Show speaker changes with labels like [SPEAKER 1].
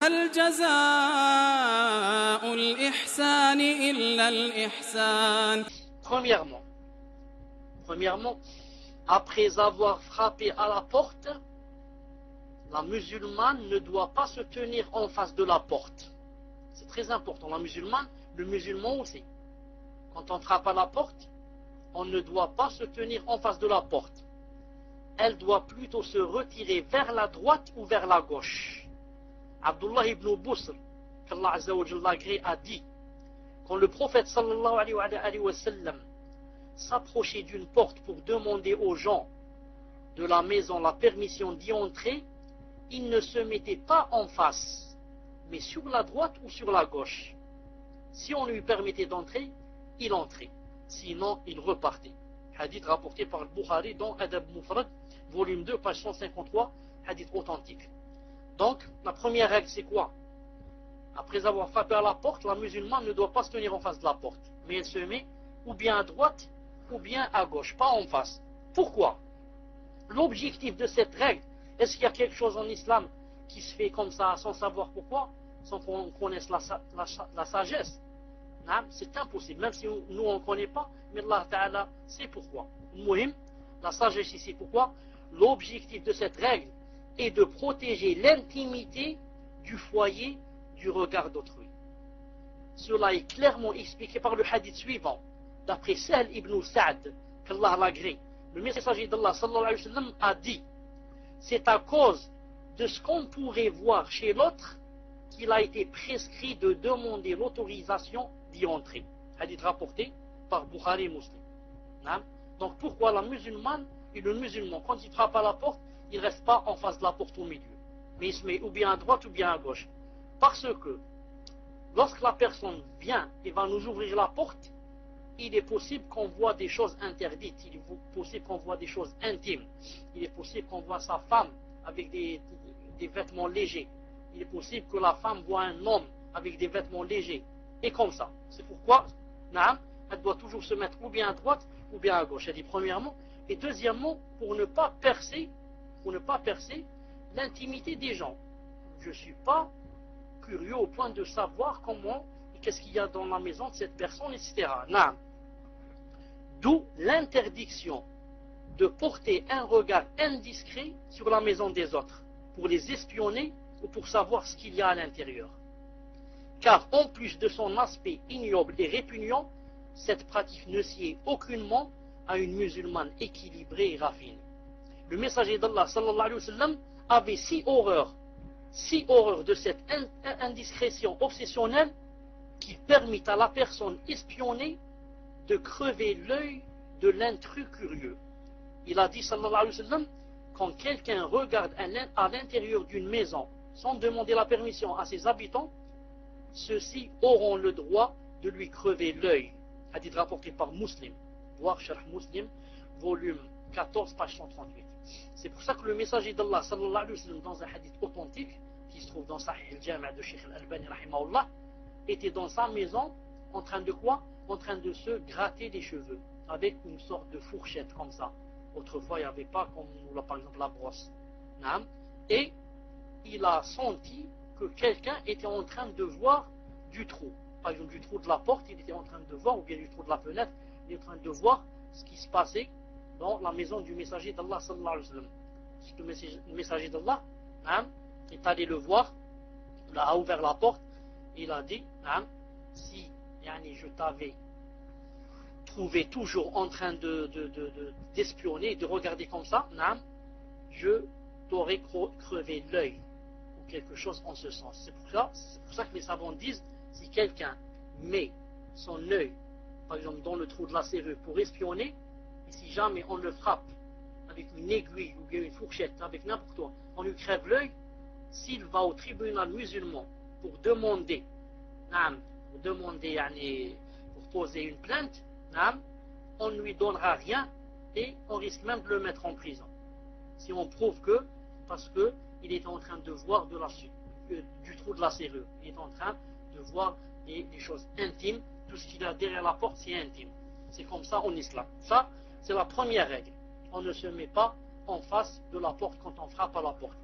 [SPEAKER 1] هل جزاء الإحسان إلا الإحسان.
[SPEAKER 2] Premièrement, après avoir frappé à la porte, la musulmane ne doit pas se tenir en face de la porte. C'est très important. La musulmane, le musulman aussi. Quand on frappe à la porte, on ne doit pas se tenir en face de la porte. Elle doit plutôt se retirer vers la droite ou vers la gauche. Abdullah ibn Busr, qu'Allah Azza wa Jalla a dit, quand le prophète sallallahu alayhi wa sallam s'approchait d'une porte pour demander aux gens de la maison la permission d'y entrer, il ne se mettait pas en face, mais sur la droite ou sur la gauche. Si on lui permettait d'entrer, il entrait. Sinon, il repartait. Hadith rapporté par le Bukhari dans Adab Mufrad, volume 2, page 153, hadith authentique. Donc, la première règle, c'est quoi? Après avoir frappé à la porte, la musulmane ne doit pas se tenir en face de la porte, mais elle se met ou bien à droite ou bien à gauche, pas en face. Pourquoi? L'objectif de cette règle, est-ce qu'il y a quelque chose en islam qui se fait comme ça sans savoir pourquoi, sans qu'on connaisse la sagesse? Non, c'est impossible, même si nous on ne connaît pas, mais Allah Ta'ala sait pourquoi. Muhim, la sagesse ici, pourquoi? L'objectif de cette règle est de protéger l'intimité du foyer du regard d'autrui. Cela est clairement expliqué par le hadith suivant, d'après Sahl ibn Sa'd, qu'Allah l'agrée. Le messager d'Allah sallallahu alayhi wa sallam a dit, c'est à cause de ce qu'on pourrait voir chez l'autre qu'il a été prescrit de demander l'autorisation d'y entrer. Hadith rapporté par Bukhari et Muslim. Donc pourquoi la musulmane et le musulman, quand il frappe à la porte, il ne reste pas en face de la porte au milieu, mais il se met ou bien à droite ou bien à gauche. Parce que lorsque la personne vient et va nous ouvrir la porte, il est possible qu'on voit des choses interdites, il est possible qu'on voit des choses intimes, il est possible qu'on voit sa femme avec des vêtements légers, il est possible que la femme voit un homme avec des vêtements légers, et comme ça. C'est pourquoi, elle doit toujours se mettre ou bien à droite ou bien à gauche. Elle dit premièrement, et deuxièmement, pour ne pas percer l'intimité des gens. Je ne suis pas curieux au point de savoir comment et qu'est-ce qu'il y a dans la maison de cette personne, etc. D'où l'interdiction de porter un regard indiscret sur la maison des autres, pour les espionner ou pour savoir ce qu'il y a à l'intérieur. Car en plus de son aspect ignoble et répugnant, cette pratique ne sied aucunement à une musulmane équilibrée et raffinée. Le messager d'Allah sallallahu alayhi wa sallam avait si horreur de cette indiscrétion obsessionnelle qui permit à la personne espionnée de crever l'œil de l'intrus curieux. Il a dit sallallahu alayhi wa sallam, quand quelqu'un regarde à l'intérieur d'une maison sans demander la permission à ses habitants, ceux-ci auront le droit de lui crever l'œil. Hadith rapporté par Muslim, voir Sharh Muslim, volume 14, page 138. C'est pour ça que le messager d'Allah sallallahu alayhi wa sallam, dans un hadith authentique qui se trouve dans Sahih al-Jami' de Sheikh al-Albani rahimahullah, était dans sa maison en train de quoi? En train de se gratter les cheveux avec une sorte de fourchette comme ça. Autrefois il n'y avait pas comme nous, par exemple la brosse. Et il a senti que quelqu'un était en train de voir du trou. Par exemple du trou de la porte, il était en train de voir, ou bien du trou de la fenêtre, il était en train de voir ce qui se passait dans la maison du messager d'Allah sallallahu alayhi wa sallam. Le messager d'Allah est allé le voir, il a ouvert la porte, il a dit, si je t'avais trouvé toujours en train d'espionner, de regarder comme ça, je t'aurais crevé l'œil, ou quelque chose en ce sens. C'est pour ça que les savants disent, si quelqu'un met son œil, par exemple dans le trou de la serrure pour espionner, et si jamais on le frappe avec une aiguille ou bien une fourchette, avec n'importe quoi, on lui crève l'œil, s'il va au tribunal musulman pour demander pour poser une plainte, on ne lui donnera rien et on risque même de le mettre en prison. Si on prouve que, parce qu'il est en train de voir du trou de la serrure, il est en train de voir des choses intimes, tout ce qu'il y a derrière la porte c'est intime. C'est comme ça en islam. Ça, c'est la première règle. On ne se met pas en face de la porte quand on frappe à la porte.